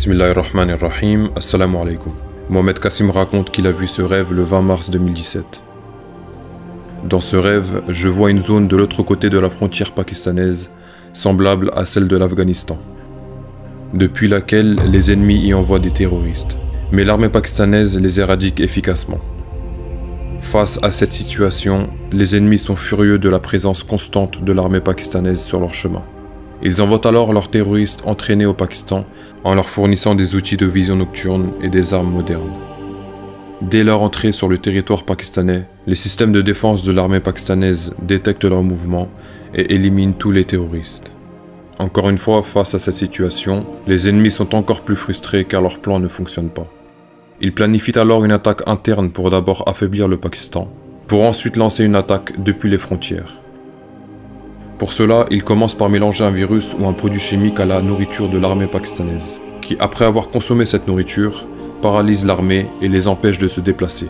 Bismillahirrahmanirrahim, assalamu alaikum. Mohamed Kassim raconte qu'il a vu ce rêve le 20 mars 2017. Dans ce rêve, je vois une zone de l'autre côté de la frontière pakistanaise, semblable à celle de l'Afghanistan, depuis laquelle les ennemis y envoient des terroristes. Mais l'armée pakistanaise les éradique efficacement. Face à cette situation, les ennemis sont furieux de la présence constante de l'armée pakistanaise sur leur chemin. Ils envoient alors leurs terroristes entraînés au Pakistan en leur fournissant des outils de vision nocturne et des armes modernes. Dès leur entrée sur le territoire pakistanais, les systèmes de défense de l'armée pakistanaise détectent leurs mouvements et éliminent tous les terroristes. Encore une fois, face à cette situation, les ennemis sont encore plus frustrés car leur plan ne fonctionne pas. Ils planifient alors une attaque interne pour d'abord affaiblir le Pakistan, pour ensuite lancer une attaque depuis les frontières. Pour cela, ils commencent par mélanger un virus ou un produit chimique à la nourriture de l'armée pakistanaise, qui, après avoir consommé cette nourriture, paralyse l'armée et les empêche de se déplacer.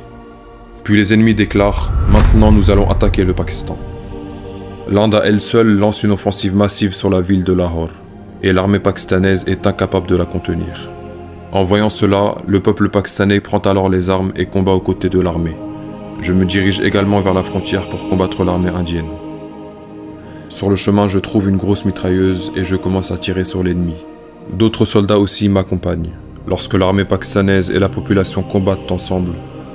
Puis les ennemis déclarent « Maintenant nous allons attaquer le Pakistan ». L'Inde à elle seule lance une offensive massive sur la ville de Lahore, et l'armée pakistanaise est incapable de la contenir. En voyant cela, le peuple pakistanais prend alors les armes et combat aux côtés de l'armée. Je me dirige également vers la frontière pour combattre l'armée indienne. Sur le chemin, je trouve une grosse mitrailleuse et je commence à tirer sur l'ennemi. D'autres soldats aussi m'accompagnent. Lorsque l'armée pakistanaise et la population combattent ensemble,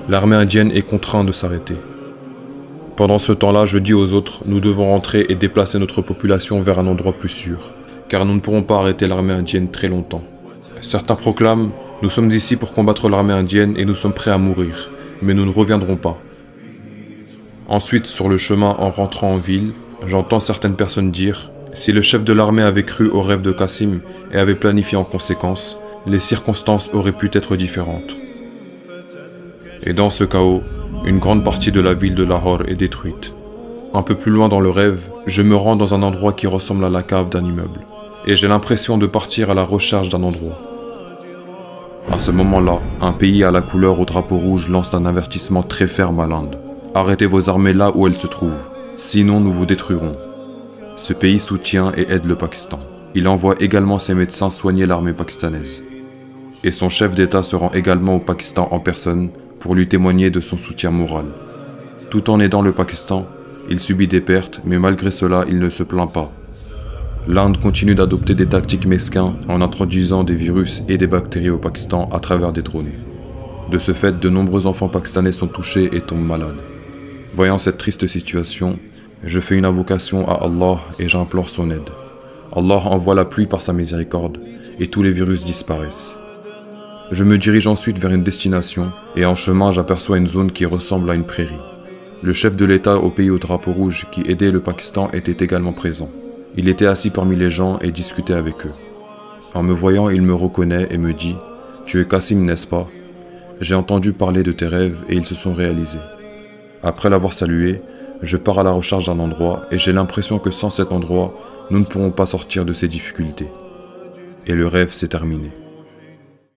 l'armée indienne est contrainte de s'arrêter. Pendant ce temps-là, je dis aux autres, nous devons rentrer et déplacer notre population vers un endroit plus sûr, car nous ne pourrons pas arrêter l'armée indienne très longtemps. Certains proclament, nous sommes ici pour combattre l'armée indienne et nous sommes prêts à mourir, mais nous ne reviendrons pas. Ensuite, sur le chemin en rentrant en ville, j'entends certaines personnes dire « Si le chef de l'armée avait cru au rêve de Kassim et avait planifié en conséquence, les circonstances auraient pu être différentes. » Et dans ce chaos, une grande partie de la ville de Lahore est détruite. Un peu plus loin dans le rêve, je me rends dans un endroit qui ressemble à la cave d'un immeuble, et j'ai l'impression de partir à la recherche d'un endroit. À ce moment-là, un pays à la couleur au drapeau rouge lance un avertissement très ferme à l'Inde. « Arrêtez vos armées là où elles se trouvent. Sinon, nous vous détruirons. » Ce pays soutient et aide le Pakistan. Il envoie également ses médecins soigner l'armée pakistanaise. Et son chef d'État se rend également au Pakistan en personne pour lui témoigner de son soutien moral. Tout en aidant le Pakistan, il subit des pertes, mais malgré cela, il ne se plaint pas. L'Inde continue d'adopter des tactiques mesquins en introduisant des virus et des bactéries au Pakistan à travers des drones. De ce fait, de nombreux enfants pakistanais sont touchés et tombent malades. Voyant cette triste situation, je fais une invocation à Allah et j'implore son aide. Allah envoie la pluie par sa miséricorde et tous les virus disparaissent. Je me dirige ensuite vers une destination et en chemin j'aperçois une zone qui ressemble à une prairie. Le chef de l'État au pays au drapeau rouge qui aidait le Pakistan était également présent. Il était assis parmi les gens et discutait avec eux. En me voyant, il me reconnaît et me dit « Tu es Kassim, n'est-ce pas? J'ai entendu parler de tes rêves et ils se sont réalisés. » Après l'avoir salué, je pars à la recherche d'un endroit et j'ai l'impression que sans cet endroit, nous ne pourrons pas sortir de ces difficultés. Et le rêve s'est terminé.